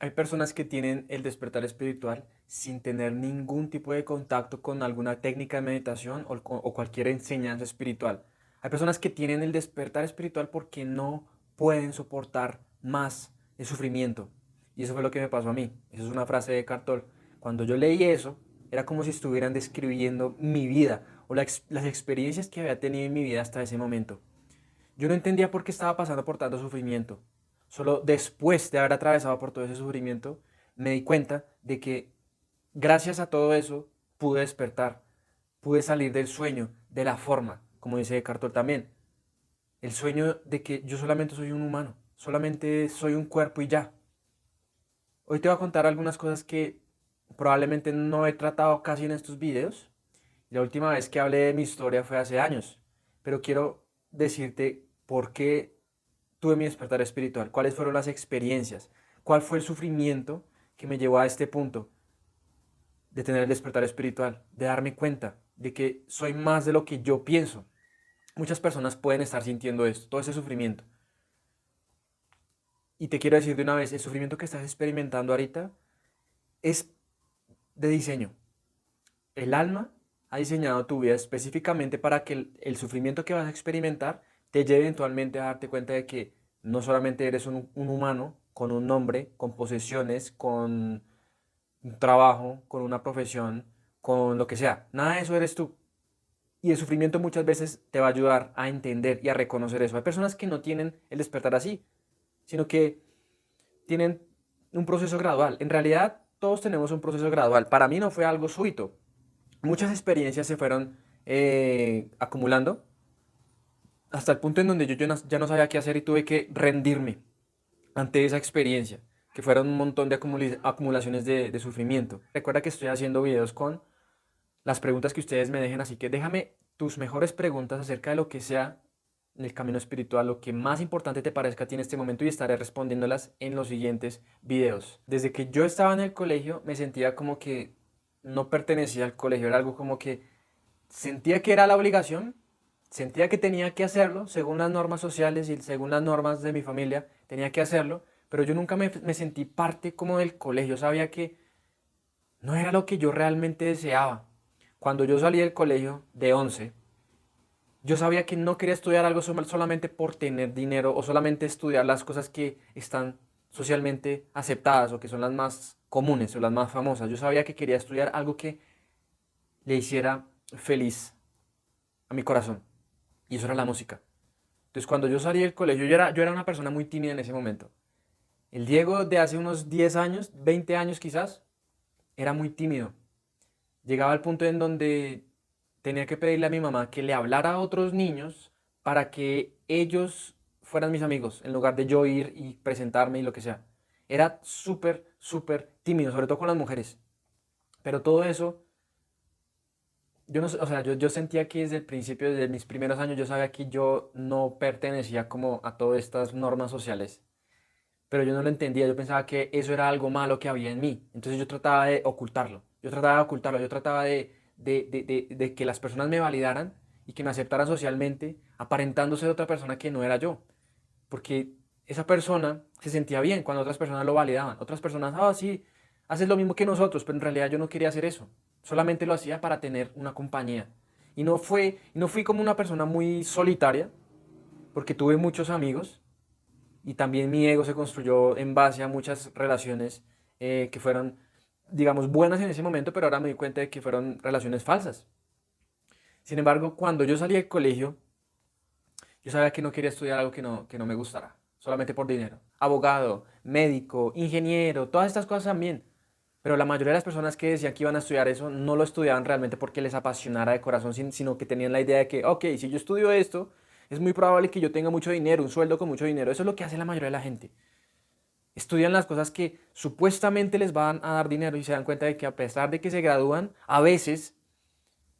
Hay personas que tienen el despertar espiritual sin tener ningún tipo de contacto con alguna técnica de meditación o cualquier enseñanza espiritual. Hay personas que tienen el despertar espiritual porque no pueden soportar más el sufrimiento. Y eso fue lo que me pasó a mí. Esa es una frase de Cartol. Cuando yo leí eso, era como si estuvieran describiendo mi vida o las experiencias que había tenido en mi vida hasta ese momento. Yo no entendía por qué estaba pasando por tanto sufrimiento. Solo después de haber atravesado por todo ese sufrimiento, me di cuenta de que gracias a todo eso pude despertar, pude salir del sueño, de la forma, como dice Eckhart Tolle también. El sueño de que yo solamente soy un humano, solamente soy un cuerpo y ya. Hoy te voy a contar algunas cosas que probablemente no he tratado casi en estos videos. La última vez que hablé de mi historia fue hace años, pero quiero decirte por qué tuve mi despertar espiritual, cuáles fueron las experiencias, cuál fue el sufrimiento que me llevó a este punto de tener el despertar espiritual, de darme cuenta de que soy más de lo que yo pienso. Muchas personas pueden estar sintiendo esto, todo ese sufrimiento. Y te quiero decir de una vez, el sufrimiento que estás experimentando ahorita es de diseño. El alma ha diseñado tu vida específicamente para que el sufrimiento que vas a experimentar te lleve eventualmente a darte cuenta de que no solamente eres un humano con un nombre, con posesiones, con un trabajo, con una profesión, con lo que sea. Nada de eso eres tú. Y el sufrimiento muchas veces te va a ayudar a entender y a reconocer eso. Hay personas que no tienen el despertar así, sino que tienen un proceso gradual. En realidad, todos tenemos un proceso gradual. Para mí no fue algo súbito. Muchas experiencias se fueron acumulando hasta el punto en donde ya no sabía qué hacer y tuve que rendirme ante esa experiencia, que fueron un montón de acumulaciones de sufrimiento. Recuerda que estoy haciendo videos con las preguntas que ustedes me dejen, así que déjame tus mejores preguntas acerca de lo que sea en el camino espiritual, lo que más importante te parezca a ti en este momento y estaré respondiéndolas en los siguientes videos. Desde que yo estaba en el colegio me sentía como que no pertenecía al colegio, era algo como que sentía que era la obligación, sentía que tenía que hacerlo según las normas sociales y según las normas de mi familia, tenía que hacerlo, pero yo nunca me sentí parte como del colegio, sabía que no era lo que yo realmente deseaba. Cuando yo salí del colegio de 11, yo sabía que no quería estudiar algo solamente por tener dinero o solamente estudiar las cosas que están socialmente aceptadas o que son las más comunes o las más famosas. Yo sabía que quería estudiar algo que le hiciera feliz a mi corazón. Y eso era la música. Entonces, cuando yo salí del colegio, yo era una persona muy tímida en ese momento. El Diego de hace unos 10 años, 20 años quizás, era muy tímido. Llegaba al punto en donde tenía que pedirle a mi mamá que le hablara a otros niños para que ellos fueran mis amigos, en lugar de yo ir y presentarme y lo que sea. Era súper, súper tímido, sobre todo con las mujeres. Pero todo eso yo no sé, o sea, yo sentía que desde el principio, desde mis primeros años, yo sabía que yo no pertenecía como a todas estas normas sociales, pero yo no lo entendía, yo pensaba que eso era algo malo que había en mí, entonces yo trataba de ocultarlo, yo trataba de que las personas me validaran y que me aceptaran socialmente, aparentando ser otra persona que no era yo, porque esa persona se sentía bien cuando otras personas lo validaban. Otras personas, ah, sí, haces lo mismo que nosotros, pero en realidad yo no quería hacer eso. Solamente lo hacía para tener una compañía. Y no fui como una persona muy solitaria, porque tuve muchos amigos y también mi ego se construyó en base a muchas relaciones que fueron, digamos, buenas en ese momento, pero ahora me di cuenta de que fueron relaciones falsas. Sin embargo, cuando yo salí del colegio, yo sabía que no quería estudiar algo que no me gustara, solamente por dinero. Abogado, médico, ingeniero, todas estas cosas también. Pero la mayoría de las personas que decían que iban a estudiar eso no lo estudiaban realmente porque les apasionara de corazón, sino que tenían la idea de que, ok, si yo estudio esto, es muy probable que yo tenga mucho dinero, un sueldo con mucho dinero. Eso es lo que hace la mayoría de la gente. Estudian las cosas que supuestamente les van a dar dinero y se dan cuenta de que a pesar de que se gradúan, a veces,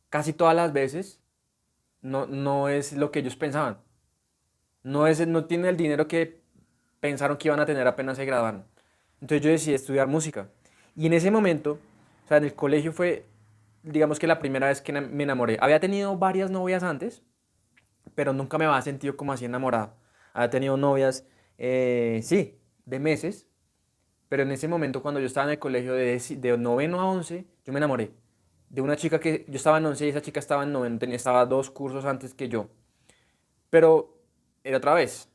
casi todas las veces, no es lo que ellos pensaban. No tienen el dinero que pensaron que iban a tener apenas se graduaron. Entonces yo decidí estudiar música. Y en ese momento, o sea, en el colegio fue, digamos que la primera vez que me enamoré. Había tenido varias novias antes, pero nunca me había sentido como así enamorado. Había tenido novias, sí, de meses, pero en ese momento cuando yo estaba en el colegio de noveno a 11, yo me enamoré de una chica que yo estaba en 11 y esa chica estaba en noveno, estaba 2 cursos antes que yo. Pero era otra vez,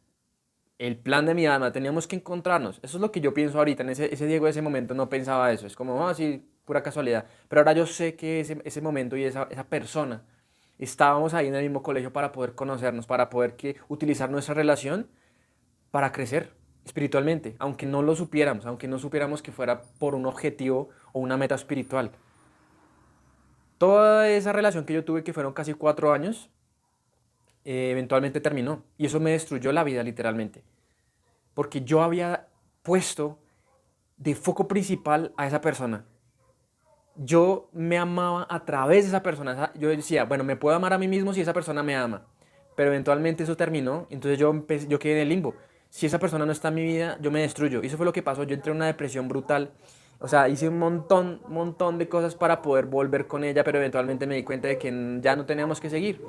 el plan de mi alma, teníamos que encontrarnos. Eso es lo que yo pienso ahorita. Ese Diego de ese momento no pensaba eso. Es como, ah, sí, pura casualidad. Pero ahora yo sé que ese momento y esa persona estábamos ahí en el mismo colegio para poder conocernos, para poder utilizar nuestra relación para crecer espiritualmente, aunque no lo supiéramos, aunque no supiéramos que fuera por un objetivo o una meta espiritual. Toda esa relación que yo tuve, que fueron casi 4 años, eventualmente terminó. Y eso me destruyó la vida literalmente. Porque yo había puesto de foco principal a esa persona. Yo me amaba a través de esa persona. Yo decía, bueno, me puedo amar a mí mismo si esa persona me ama. Pero eventualmente eso terminó, entonces yo quedé en el limbo. Si esa persona no está en mi vida, yo me destruyo. Y eso fue lo que pasó. Yo entré en una depresión brutal. O sea, hice un montón de cosas para poder volver con ella, pero eventualmente me di cuenta de que ya no teníamos que seguir.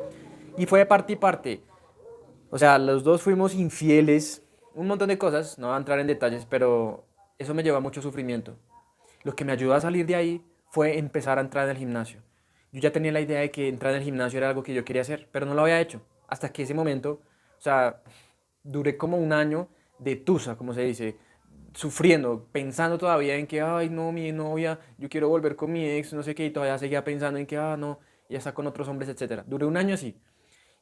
Y fue de parte y parte. O sea, los dos fuimos infieles, un montón de cosas, no voy a entrar en detalles, pero eso me llevó a mucho sufrimiento. Lo que me ayudó a salir de ahí fue empezar a entrar en el gimnasio. Yo ya tenía la idea de que entrar en el gimnasio era algo que yo quería hacer, pero no lo había hecho. Hasta que ese momento, o sea, duré como un año de tusa, como se dice, sufriendo, pensando todavía en que, ay, no, mi novia, yo quiero volver con mi ex, no sé qué, y todavía seguía pensando en que, ah, no, ella está con otros hombres, etcétera. Duré un año así.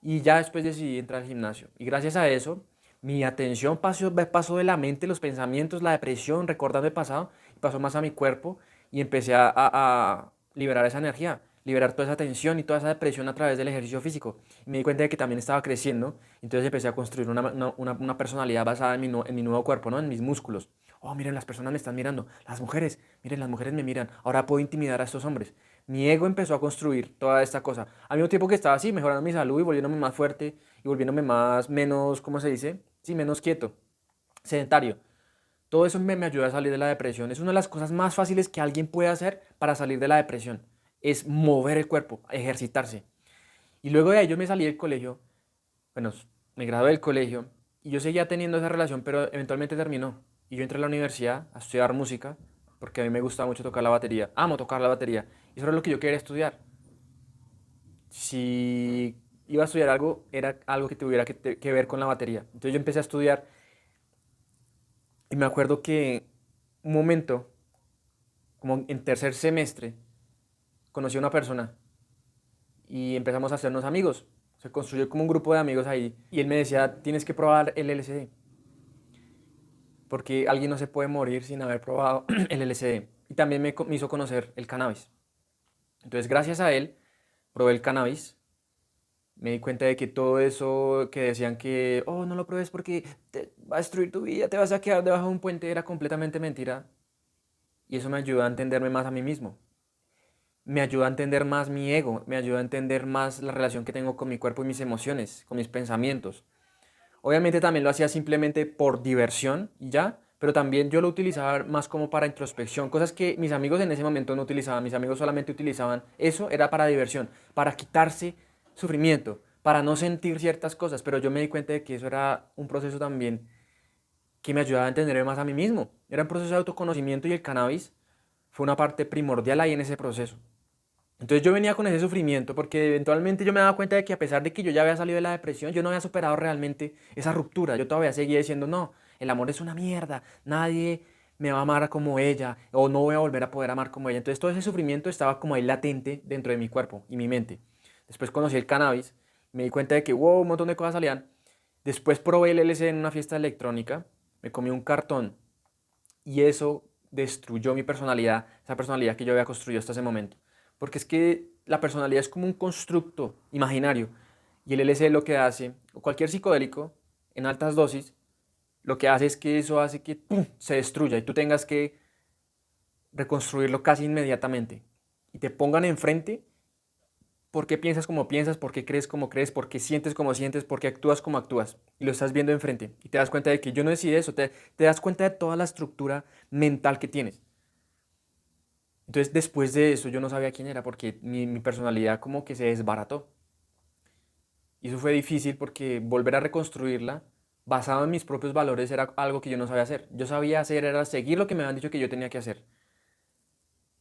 Y ya después decidí entrar al gimnasio. Y gracias a eso, mi atención pasó de la mente, los pensamientos, la depresión, recordando el pasado, y pasó más a mi cuerpo y empecé a liberar esa energía, liberar toda esa tensión y toda esa depresión a través del ejercicio físico. Y me di cuenta de que también estaba creciendo, entonces empecé a construir una personalidad basada en mi nuevo cuerpo, ¿no? En mis músculos. Oh, miren, las personas me están mirando, las mujeres, miren, las mujeres me miran, ahora puedo intimidar a estos hombres. Mi ego empezó a construir toda esta cosa. Al mismo tiempo que estaba así, mejorando mi salud y volviéndome más fuerte y volviéndome menos, ¿cómo se dice? Sí, menos quieto, sedentario. Todo eso me ayudó a salir de la depresión. Es una de las cosas más fáciles que alguien puede hacer para salir de la depresión. Es mover el cuerpo, ejercitarse. Y luego de ahí yo me salí del colegio, bueno, me gradué del colegio y yo seguía teniendo esa relación, pero eventualmente terminó. Y yo entré a la universidad a estudiar música, porque a mí me gusta mucho tocar la batería. Amo tocar la batería. Y eso era lo que yo quería estudiar. Si iba a estudiar algo, era algo que tuviera que ver con la batería. Entonces yo empecé a estudiar y me acuerdo que un momento, como en tercer semestre, conocí a una persona y empezamos a hacernos amigos. Se construyó como un grupo de amigos ahí y él me decía, tienes que probar el LSD, porque alguien no se puede morir sin haber probado el LSD. Y también me hizo conocer el cannabis. Entonces gracias a él probé el cannabis. Me di cuenta de que todo eso que decían que, oh, no lo pruebes porque te va a destruir tu vida, te vas a quedar debajo de un puente, era completamente mentira. Y eso me ayudó a entenderme más a mí mismo. Me ayudó a entender más mi ego, me ayudó a entender más la relación que tengo con mi cuerpo y mis emociones, con mis pensamientos. Obviamente también lo hacía simplemente por diversión y ya, pero también yo lo utilizaba más como para introspección, cosas que mis amigos en ese momento no utilizaban. Mis amigos solamente utilizaban eso, era para diversión, para quitarse sufrimiento, para no sentir ciertas cosas, pero yo me di cuenta de que eso era un proceso también que me ayudaba a entenderme más a mí mismo. Era un proceso de autoconocimiento y el cannabis fue una parte primordial ahí en ese proceso. Entonces yo venía con ese sufrimiento porque eventualmente yo me daba cuenta de que a pesar de que yo ya había salido de la depresión, yo no había superado realmente esa ruptura. Yo todavía seguía diciendo, no, el amor es una mierda, nadie me va a amar como ella o no voy a volver a poder amar como ella. Entonces todo ese sufrimiento estaba como ahí latente dentro de mi cuerpo y mi mente. Después conocí el cannabis, me di cuenta de que, wow, un montón de cosas salían. Después probé el LSD en una fiesta electrónica, me comí un cartón y eso destruyó mi personalidad, esa personalidad que yo había construido hasta ese momento. Porque es que la personalidad es como un constructo imaginario y el LSD lo que hace, o cualquier psicodélico en altas dosis, lo que hace es que eso hace que ¡pum!, se destruya y tú tengas que reconstruirlo casi inmediatamente y te pongan enfrente por qué piensas como piensas, por qué crees como crees, por qué sientes como sientes, por qué actúas como actúas. Y lo estás viendo enfrente y te das cuenta de que yo no decidí eso, te das cuenta de toda la estructura mental que tienes. Entonces después de eso yo no sabía quién era porque mi personalidad como que se desbarató. Y eso fue difícil porque volver a reconstruirla basado en mis propios valores era algo que yo no sabía hacer. Yo sabía hacer era seguir lo que me habían dicho que yo tenía que hacer.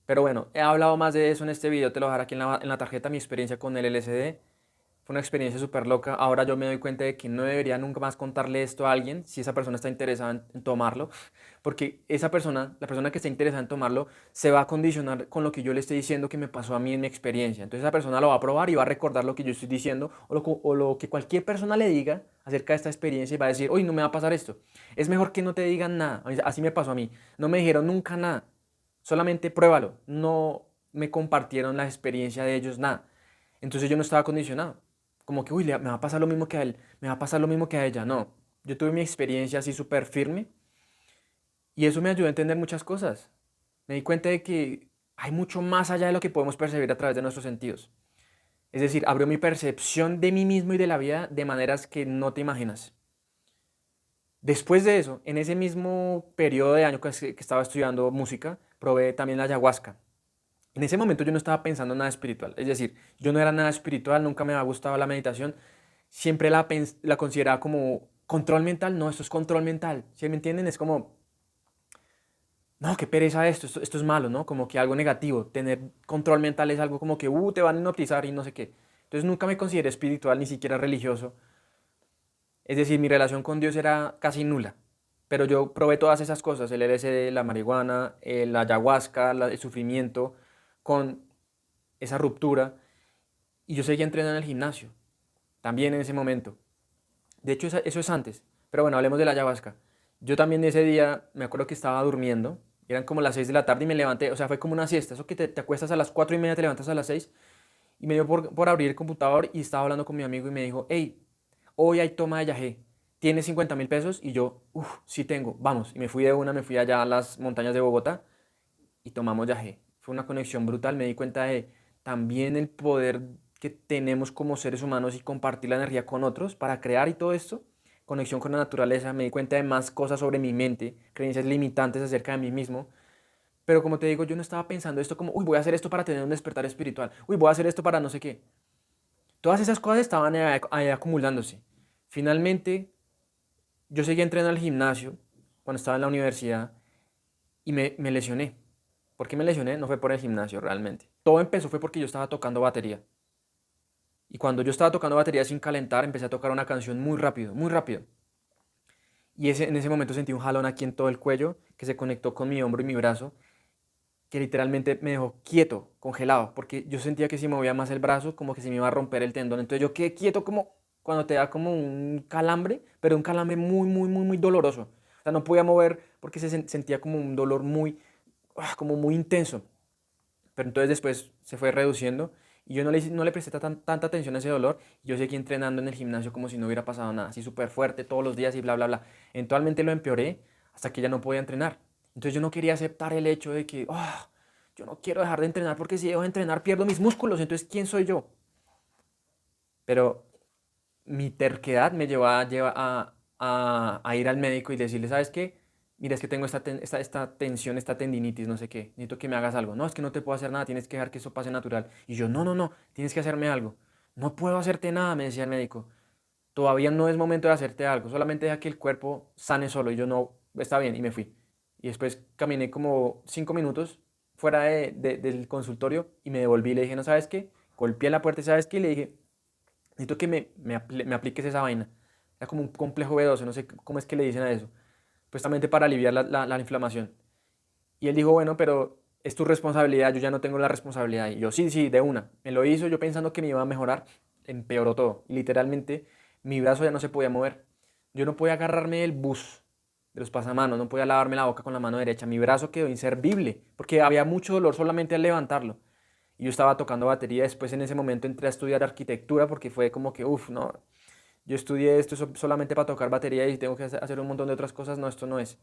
Pero bueno, he hablado más de eso en este video, te lo voy a dejar aquí en la tarjeta, mi experiencia con el LSD. Fue una experiencia súper loca. Ahora yo me doy cuenta de que no debería nunca más contarle esto a alguien si esa persona está interesada en tomarlo, porque esa persona, la persona que está interesada en tomarlo, se va a condicionar con lo que yo le estoy diciendo que me pasó a mí en mi experiencia. Entonces esa persona lo va a probar y va a recordar lo que yo estoy diciendo o lo que cualquier persona le diga acerca de esta experiencia y va a decir, oye, no me va a pasar esto. Es mejor que no te digan nada. Así me pasó a mí. No me dijeron nunca nada. Solamente pruébalo. No me compartieron la experiencia de ellos, nada. Entonces yo no estaba condicionado. Como que, uy, me va a pasar lo mismo que a él, me va a pasar lo mismo que a ella. No, yo tuve mi experiencia así súper firme y eso me ayudó a entender muchas cosas. Me di cuenta de que hay mucho más allá de lo que podemos percibir a través de nuestros sentidos. Es decir, abrió mi percepción de mí mismo y de la vida de maneras que no te imaginas. Después de eso, en ese mismo periodo de año que estaba estudiando música, probé también la ayahuasca. En ese momento yo no estaba pensando en nada espiritual, es decir, yo no era nada espiritual, nunca me había gustado la meditación, siempre la consideraba como control mental, no, esto es control mental, ¿sí me entienden? Es como, no, qué pereza esto es malo, ¿no? Como que algo negativo, tener control mental es algo como que, te van a hipnotizar y no sé qué. Entonces nunca me consideré espiritual, ni siquiera religioso, es decir, mi relación con Dios era casi nula. Pero yo probé todas esas cosas, el LSD, la marihuana, la ayahuasca, el sufrimiento, con esa ruptura. Y yo seguía entrenando en el gimnasio, también en ese momento. De hecho, eso es antes. Pero bueno, hablemos de la ayahuasca. Yo también ese día me acuerdo que estaba durmiendo. Eran como las 6 de la tarde y me levanté. O sea, fue como una siesta. Eso que te acuestas a las 4:30, te levantas a las 6. Y me dio por abrir el computador y estaba hablando con mi amigo y me dijo, hey, hoy hay toma de yagé. ¿Tienes 50.000 pesos? Y yo, sí tengo, vamos. Y me fui de una, me fui allá a las montañas de Bogotá y tomamos yagé. Fue una conexión brutal. Me di cuenta de también el poder que tenemos como seres humanos y compartir la energía con otros para crear y todo esto. Conexión con la naturaleza. Me di cuenta de más cosas sobre mi mente, creencias limitantes acerca de mí mismo. Pero como te digo, yo no estaba pensando esto como, uy, voy a hacer esto para tener un despertar espiritual. Uy, voy a hacer esto para no sé qué. Todas esas cosas estaban ahí acumulándose. Finalmente, yo seguí entrenando al gimnasio cuando estaba en la universidad y me lesioné. ¿Por qué me lesioné? No fue por el gimnasio realmente. Todo empezó fue porque yo estaba tocando batería. Y cuando yo estaba tocando batería sin calentar, empecé a tocar una canción muy rápido, muy rápido. Y en ese momento sentí un jalón aquí en todo el cuello que se conectó con mi hombro y mi brazo, que literalmente me dejó quieto, congelado, porque yo sentía que si movía más el brazo, como que se me iba a romper el tendón. Entonces yo quedé quieto como cuando te da como un calambre, pero un calambre muy, muy, muy, muy doloroso. O sea, no podía mover porque sentía como un dolor muy, como muy intenso. Pero entonces después se fue reduciendo y yo no le presté tanta atención a ese dolor. Y yo seguí entrenando en el gimnasio como si no hubiera pasado nada, así súper fuerte todos los días y bla, bla, bla. Eventualmente lo empeoré hasta que ya no podía entrenar. Entonces yo no quería aceptar el hecho de que, yo no quiero dejar de entrenar porque si dejo de entrenar pierdo mis músculos, entonces ¿quién soy yo? Pero mi terquedad me llevó a ir al médico y decirle, ¿sabes qué? Mira, es que tengo esta tensión, esta tendinitis, no sé qué, necesito que me hagas algo. No, es que no te puedo hacer nada, tienes que dejar que eso pase natural. Y yo, no, no, no, tienes que hacerme algo. No puedo hacerte nada, me decía el médico. Todavía no es momento de hacerte algo, solamente deja que el cuerpo sane solo. Y yo, no, está bien, y me fui. Y después caminé como 5 minutos fuera del consultorio y me devolví y le dije, no, ¿sabes qué? Golpeé en la puerta y ¿sabes qué? Y le dije, necesito que me apliques esa vaina. Era como un complejo B12, no sé cómo es que le dicen a eso. Supuestamente para aliviar la inflamación. Y él dijo, bueno, pero es tu responsabilidad, yo ya no tengo la responsabilidad. Y yo, sí, sí, de una. Me lo hizo yo pensando que me iba a mejorar, empeoró todo. Y literalmente mi brazo ya no se podía mover. Yo no podía agarrarme del bus, de los pasamanos, no podía lavarme la boca con la mano derecha. Mi brazo quedó inservible, porque había mucho dolor solamente al levantarlo. Y yo estaba tocando batería, después en ese momento entré a estudiar arquitectura porque fue como que, no, yo estudié esto solamente para tocar batería y tengo que hacer un montón de otras cosas, no, esto no es.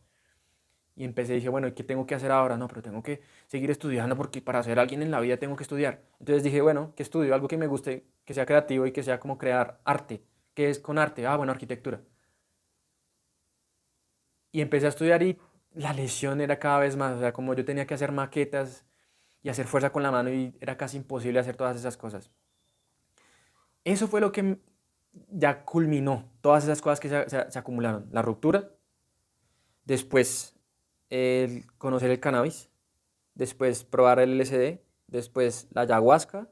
Y empecé y dije, bueno, ¿y qué tengo que hacer ahora? No, pero tengo que seguir estudiando porque para ser alguien en la vida tengo que estudiar. Entonces dije, bueno, ¿qué estudio? Algo que me guste, que sea creativo y que sea como crear arte. ¿Qué es con arte? Ah, bueno, arquitectura. Y empecé a estudiar y la lesión era cada vez más, o sea, como yo tenía que hacer maquetas y hacer fuerza con la mano y era casi imposible hacer todas esas cosas. Eso fue lo que ya culminó todas esas cosas que se acumularon. La ruptura, después el conocer el cannabis, después probar el LSD, después la ayahuasca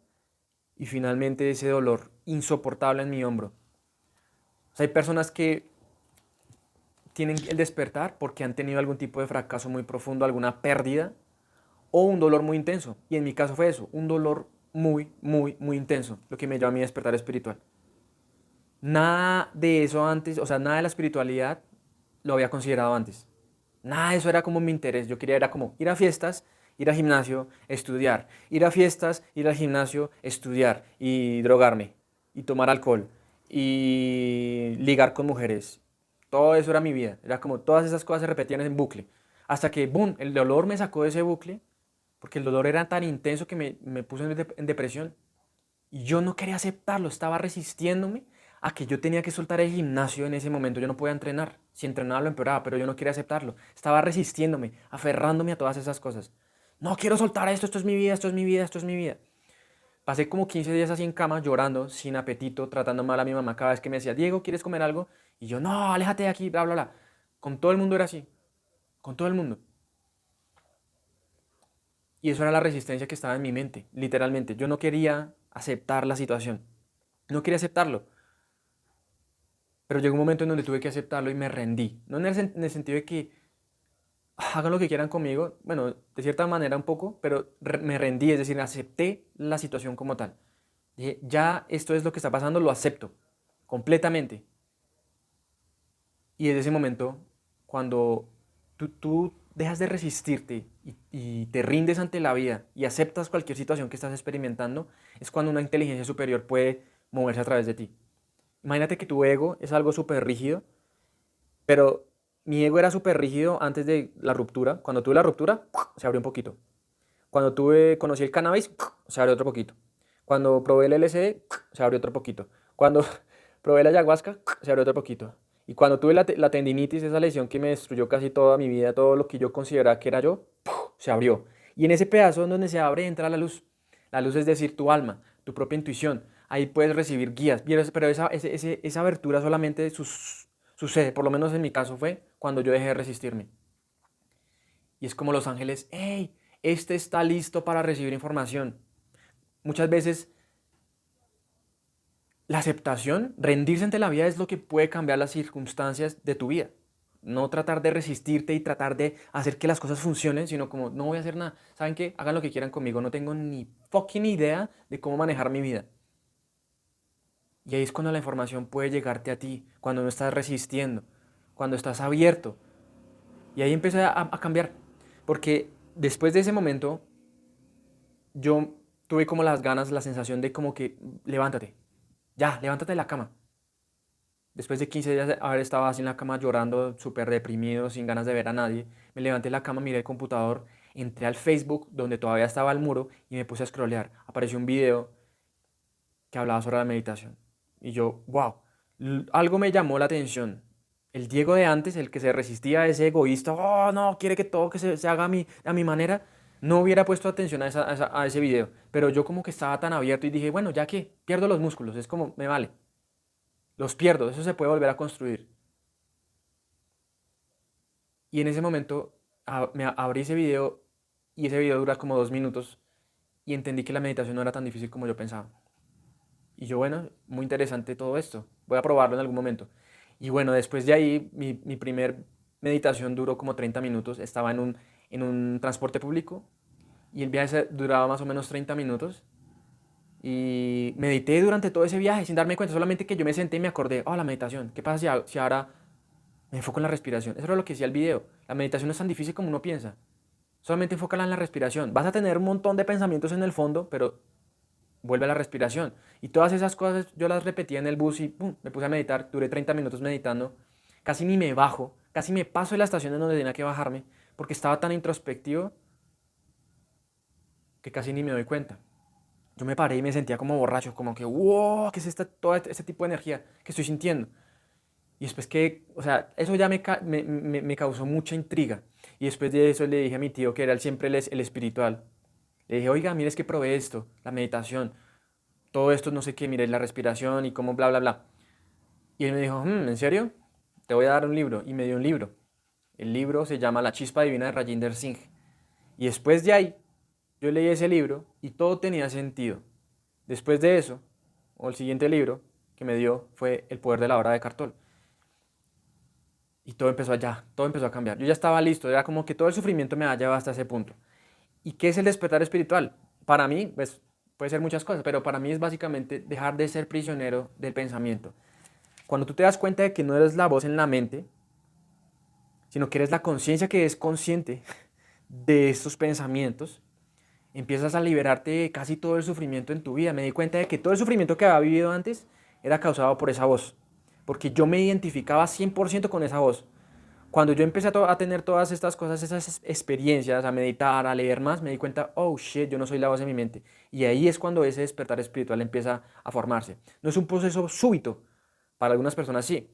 y finalmente ese dolor insoportable en mi hombro. O sea, hay personas que tienen el despertar porque han tenido algún tipo de fracaso muy profundo, alguna pérdida o un dolor muy intenso. Y en mi caso fue eso, un dolor muy, muy, muy intenso, lo que me llevó a mi despertar espiritual. Nada de eso antes, o sea, nada de la espiritualidad lo había considerado antes. Nada de eso era como mi interés. Yo quería era como ir a fiestas, ir al gimnasio, estudiar. Ir a fiestas, ir al gimnasio, estudiar y drogarme y tomar alcohol y ligar con mujeres. Todo eso era mi vida. Era como todas esas cosas se repetían en bucle. Hasta que, boom, el dolor me sacó de ese bucle porque el dolor era tan intenso que me puso en depresión. Y yo no quería aceptarlo, estaba resistiéndome a que yo tenía que soltar el gimnasio en ese momento. Yo no podía entrenar. Si entrenaba lo empeoraba, pero yo no quería aceptarlo. Estaba resistiéndome, aferrándome a todas esas cosas. No quiero soltar esto, esto es mi vida, esto es mi vida, esto es mi vida. Pasé como 15 días así en cama, llorando, sin apetito, tratando mal a mi mamá cada vez que me decía, Diego, ¿quieres comer algo? Y yo, no, aléjate de aquí, bla, bla, bla. Con todo el mundo era así, con todo el mundo. Y eso era la resistencia que estaba en mi mente, literalmente. Yo no quería aceptar la situación. No quería aceptarlo. Pero llegó un momento en donde tuve que aceptarlo y me rendí. No en el sentido de que hagan lo que quieran conmigo, bueno, de cierta manera un poco, pero me rendí, es decir, acepté la situación como tal. Dije, ya esto es lo que está pasando, lo acepto completamente. Y desde ese momento, cuando tú dejas de resistirte y te rindes ante la vida y aceptas cualquier situación que estás experimentando, es cuando una inteligencia superior puede moverse a través de ti. Imagínate que tu ego es algo súper rígido, pero mi ego era súper rígido antes de la ruptura. Cuando tuve la ruptura, se abrió un poquito. Cuando conocí el cannabis, se abrió otro poquito. Cuando probé el LSD, se abrió otro poquito. Cuando probé la ayahuasca, se abrió otro poquito. Y cuando tuve la tendinitis, esa lesión que me destruyó casi toda mi vida, todo lo que yo consideraba que era yo, se abrió. Y en ese pedazo en donde se abre entra la luz. La luz es decir, tu alma, tu propia intuición. Ahí puedes recibir guías. Pero esa abertura solamente sucede, por lo menos en mi caso fue cuando yo dejé de resistirme. Y es como los ángeles, hey, este está listo para recibir información. Muchas veces la aceptación, rendirse ante la vida es lo que puede cambiar las circunstancias de tu vida. No tratar de resistirte y tratar de hacer que las cosas funcionen, sino como no voy a hacer nada. ¿Saben qué? Hagan lo que quieran conmigo. No tengo ni fucking idea de cómo manejar mi vida. Y ahí es cuando la información puede llegarte a ti, cuando no estás resistiendo, cuando estás abierto. Y ahí empecé a cambiar. Porque después de ese momento, yo tuve como las ganas, la sensación de como que levántate, ya, levántate de la cama. Después de 15 días de haber estado así en la cama llorando, súper deprimido, sin ganas de ver a nadie, me levanté de la cama, miré el computador, entré al Facebook, donde todavía estaba el muro, y me puse a scrollear. Apareció un video que hablaba sobre la meditación. Y yo, wow, algo me llamó la atención. El Diego de antes, el que se resistía a ese egoísta, oh no, quiere que todo que se haga a mi manera, no hubiera puesto atención a ese video. Pero yo como que estaba tan abierto y dije, bueno, ya que pierdo los músculos, es como, me vale. Los pierdo, eso se puede volver a construir. Y en ese momento me abrí ese video y ese video dura como 2 minutos y entendí que la meditación no era tan difícil como yo pensaba. Y yo, bueno, muy interesante todo esto. Voy a probarlo en algún momento. Y bueno, después de ahí, mi primer meditación duró como 30 minutos. Estaba en un transporte público y el viaje duraba más o menos 30 minutos. Y medité durante todo ese viaje sin darme cuenta, solamente que yo me senté y me acordé, oh, la meditación, ¿qué pasa si ahora me enfoco en la respiración? Eso era lo que decía el video. La meditación no es tan difícil como uno piensa. Solamente enfócala en la respiración. Vas a tener un montón de pensamientos en el fondo, pero vuelve a la respiración. Y todas esas cosas yo las repetía en el bus y pum, me puse a meditar. Duré 30 minutos meditando. Casi ni me bajo, casi me paso de la estación en donde tenía que bajarme, porque estaba tan introspectivo que casi ni me doy cuenta. Yo me paré y me sentía como borracho, como que, wow, ¿qué es todo este tipo de energía que estoy sintiendo? Y después que, o sea, eso ya me causó mucha intriga. Y después de eso le dije a mi tío, que era siempre el espiritual. Le dije, oiga, mire, es que probé esto, la meditación, todo esto, no sé qué, mire, la respiración y cómo bla, bla, bla. Y él me dijo, ¿en serio? Te voy a dar un libro. Y me dio un libro. El libro se llama La Chispa Divina de Rajinder Singh. Y después de ahí, yo leí ese libro y todo tenía sentido. Después de eso, o el siguiente libro que me dio fue El Poder de la Hora de Cartol. Y todo empezó allá, todo empezó a cambiar. Yo ya estaba listo, era como que todo el sufrimiento me había llevado hasta ese punto. ¿Y qué es el despertar espiritual? Para mí, pues puede ser muchas cosas, pero para mí es básicamente dejar de ser prisionero del pensamiento. Cuando tú te das cuenta de que no eres la voz en la mente, sino que eres la conciencia que es consciente de estos pensamientos, empiezas a liberarte de casi todo el sufrimiento en tu vida. Me di cuenta de que todo el sufrimiento que había vivido antes era causado por esa voz, porque yo me identificaba 100% con esa voz. Cuando yo empecé a tener todas estas cosas, esas experiencias, a meditar, a leer más, me di cuenta, oh shit, yo no soy la voz de mi mente. Y ahí es cuando ese despertar espiritual empieza a formarse. No es un proceso súbito, para algunas personas sí.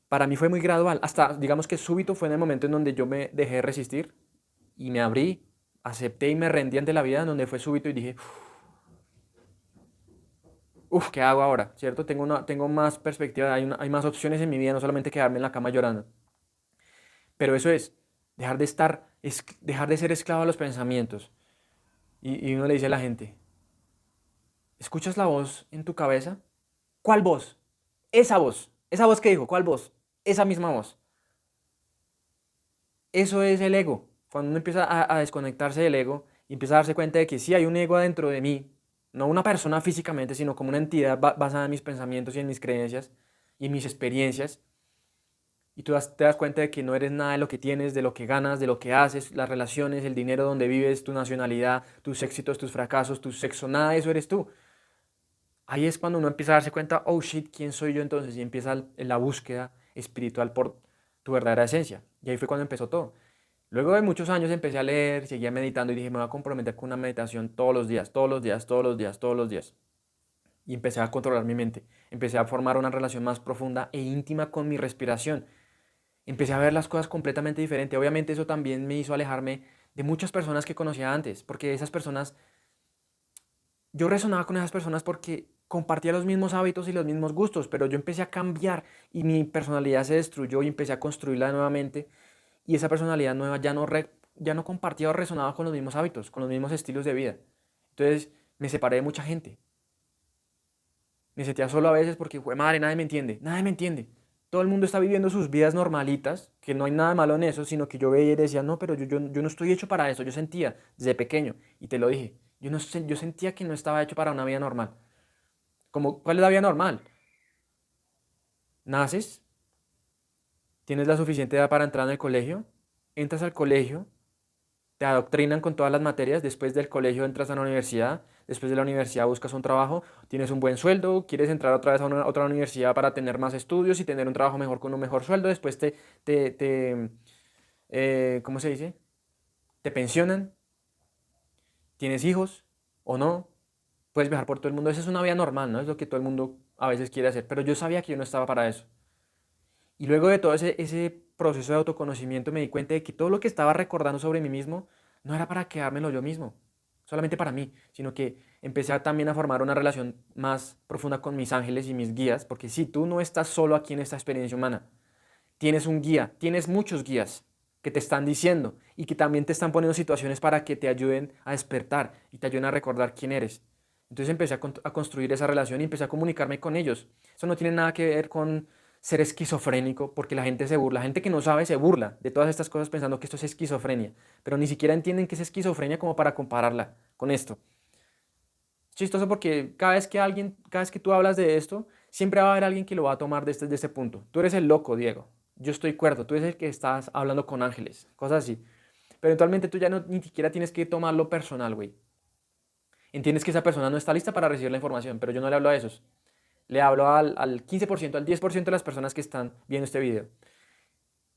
Para mí fue muy gradual, hasta digamos que súbito fue en el momento en donde yo me dejé de resistir y me abrí, acepté y me rendí ante la vida, en donde fue súbito y dije, uff, ¿qué hago ahora? ¿Cierto? Tengo más perspectiva, hay más opciones en mi vida, no solamente quedarme en la cama llorando. Pero eso es, dejar de ser esclavo a los pensamientos. Y uno le dice a la gente, ¿escuchas la voz en tu cabeza? ¿Cuál voz? Esa voz que dijo, ¿cuál voz? Esa misma voz. Eso es el ego. Cuando uno empieza a desconectarse del ego y empieza a darse cuenta de que sí hay un ego dentro de mí, no una persona físicamente, sino como una entidad basada en mis pensamientos y en mis creencias y en mis experiencias, y tú te das cuenta de que no eres nada de lo que tienes, de lo que ganas, de lo que haces, las relaciones, el dinero donde vives, tu nacionalidad, tus éxitos, tus fracasos, tu sexo, nada de eso eres tú. Ahí es cuando uno empieza a darse cuenta, oh shit, ¿quién soy yo entonces? Y empieza la búsqueda espiritual por tu verdadera esencia. Y ahí fue cuando empezó todo. Luego de muchos años empecé a leer, seguía meditando y dije, me voy a comprometer con una meditación todos los días, todos los días, todos los días, todos los días. Y empecé a controlar mi mente. Empecé a formar una relación más profunda e íntima con mi respiración. Empecé a ver las cosas completamente diferente. Obviamente eso también me hizo alejarme de muchas personas que conocía antes, porque esas personas, yo resonaba con esas personas porque compartía los mismos hábitos y los mismos gustos, pero yo empecé a cambiar y mi personalidad se destruyó y empecé a construirla nuevamente y esa personalidad nueva ya no compartía o resonaba con los mismos hábitos, con los mismos estilos de vida. Entonces me separé de mucha gente. Me sentía solo a veces porque, fue madre, nadie me entiende, nadie me entiende. Todo el mundo está viviendo sus vidas normalitas, que no hay nada malo en eso, sino que yo veía y decía, no, pero yo no estoy hecho para eso. Yo sentía desde pequeño, y te lo dije, yo sentía que no estaba hecho para una vida normal. Como, ¿cuál es la vida normal? Naces, tienes la suficiente edad para entrar en el colegio, entras al colegio, te adoctrinan con todas las materias, después del colegio entras a la universidad, después de la universidad buscas un trabajo, tienes un buen sueldo, quieres entrar otra vez a otra universidad para tener más estudios y tener un trabajo mejor con un mejor sueldo, después ¿cómo se dice? Te pensionan, tienes hijos o no, puedes viajar por todo el mundo, esa es una vida normal, ¿no? Es lo que todo el mundo a veces quiere hacer, pero yo sabía que yo no estaba para eso. Y luego de todo ese proceso de autoconocimiento me di cuenta de que todo lo que estaba recordando sobre mí mismo no era para quedármelo yo mismo, solamente para mí, sino que empecé también a formar una relación más profunda con mis ángeles y mis guías, porque si tú no estás solo aquí en esta experiencia humana, tienes un guía, tienes muchos guías que te están diciendo y que también te están poniendo situaciones para que te ayuden a despertar y te ayuden a recordar quién eres. Entonces empecé a construir esa relación y empecé a comunicarme con ellos. Eso no tiene nada que ver con ser esquizofrénico, porque la gente se burla, la gente que no sabe se burla de todas estas cosas pensando que esto es esquizofrenia, pero ni siquiera entienden que es esquizofrenia como para compararla con esto. Es chistoso porque cada vez que tú hablas de esto, siempre va a haber alguien que lo va a tomar desde este punto. Tú eres el loco, Diego. Yo estoy cuerdo. Tú eres el que estás hablando con ángeles. Cosas así. Pero eventualmente tú ya no, ni siquiera tienes que tomarlo personal, güey. Entiendes que esa persona no está lista para recibir la información, pero yo no le hablo a esos. Le hablo al 15%, al 10% de las personas que están viendo este video.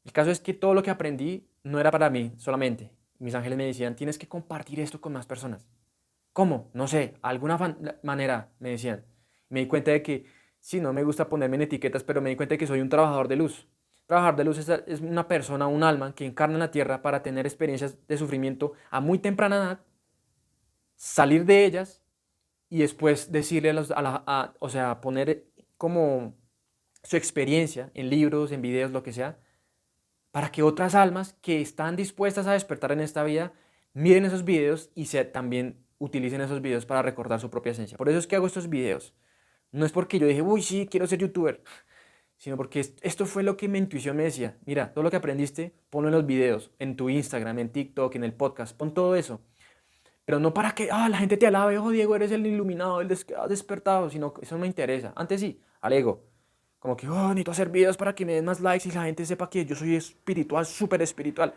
El caso es que todo lo que aprendí no era para mí solamente. Mis ángeles me decían, tienes que compartir esto con más personas. ¿Cómo? No sé, alguna manera, me decían. Me di cuenta de que, sí, no me gusta ponerme en etiquetas, pero me di cuenta de que soy un trabajador de luz. Trabajador de luz es una persona, un alma que encarna en la tierra para tener experiencias de sufrimiento a muy temprana edad, salir de ellas y después decirle o sea, poner como su experiencia en libros, en videos, lo que sea, para que otras almas que están dispuestas a despertar en esta vida miren esos videos y también utilicen esos videos para recordar su propia esencia. Por eso es que hago estos videos. No es porque yo dije, uy, sí, quiero ser youtuber, sino porque esto fue lo que mi intuición me decía. Mira, todo lo que aprendiste, ponlo en los videos, en tu Instagram, en TikTok, en el podcast, pon todo eso. Pero no para que la gente te alabe, oh Diego, eres el iluminado, el que has despertado, sino que eso no me interesa. Antes sí, al ego. Como que, necesito hacer videos para que me den más likes y la gente sepa que yo soy espiritual, súper espiritual.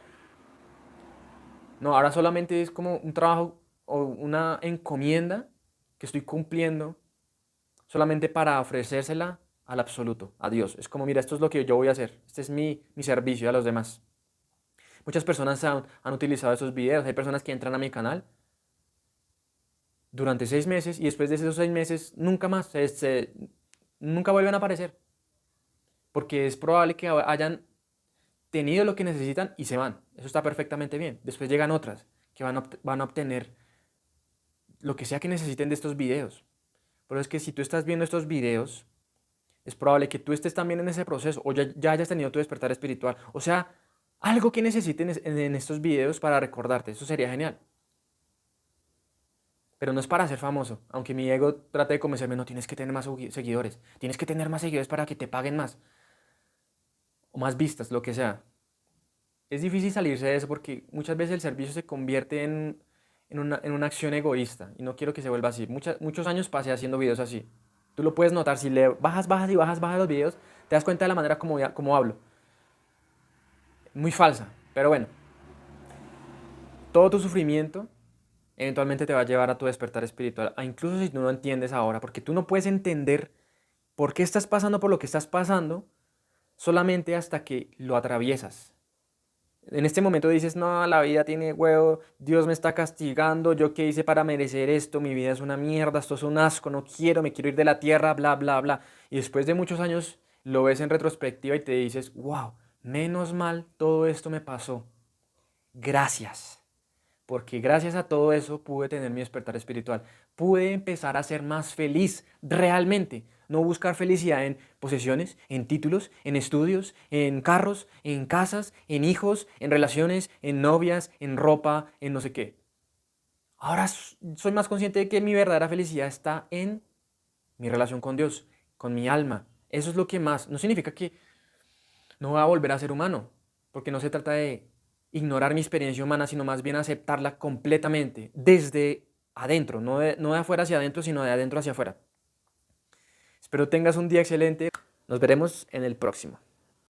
No, ahora solamente es como un trabajo o una encomienda que estoy cumpliendo solamente para ofrecérsela al absoluto, a Dios. Es como, mira, esto es lo que yo voy a hacer. Este es mi servicio a los demás. Muchas personas han utilizado esos videos. Hay personas que entran a mi canal durante 6 meses y después de esos 6 meses nunca más, nunca vuelven a aparecer. Porque es probable que hayan tenido lo que necesitan y se van. Eso está perfectamente bien. Después llegan otras que van a obtener lo que sea que necesiten de estos videos. Pero es que si tú estás viendo estos videos, es probable que tú estés también en ese proceso o ya hayas tenido tu despertar espiritual. O sea, algo que necesiten en estos videos para recordarte. Eso sería genial. Pero no es para ser famoso. Aunque mi ego trate de convencerme, no tienes que tener más seguidores. Tienes que tener más seguidores para que te paguen más. O más vistas, lo que sea. Es difícil salirse de eso porque muchas veces el servicio se convierte en una acción egoísta y no quiero que se vuelva así. Muchos años pasé haciendo videos así. Tú lo puedes notar, si le bajas y bajas los videos, te das cuenta de la manera como hablo. Muy falsa, pero bueno, todo tu sufrimiento eventualmente te va a llevar a tu despertar espiritual, incluso si tú no entiendes ahora, porque tú no puedes entender por qué estás pasando por lo que estás pasando solamente hasta que lo atraviesas. En este momento dices, no, la vida tiene huevo, Dios me está castigando, yo qué hice para merecer esto, mi vida es una mierda, esto es un asco, no quiero, me quiero ir de la tierra, bla, bla, bla. Y después de muchos años lo ves en retrospectiva y te dices, wow, menos mal todo esto me pasó. Gracias. Porque gracias a todo eso pude tener mi despertar espiritual. Pude empezar a ser más feliz realmente. No buscar felicidad en posesiones, en títulos, en estudios, en carros, en casas, en hijos, en relaciones, en novias, en ropa, en no sé qué. Ahora soy más consciente de que mi verdadera felicidad está en mi relación con Dios, con mi alma. Eso es lo que más. No significa que no voy a volver a ser humano, porque no se trata de ignorar mi experiencia humana, sino más bien aceptarla completamente, desde adentro, no de afuera hacia adentro, sino de adentro hacia afuera. Espero tengas un día excelente. Nos veremos en el próximo.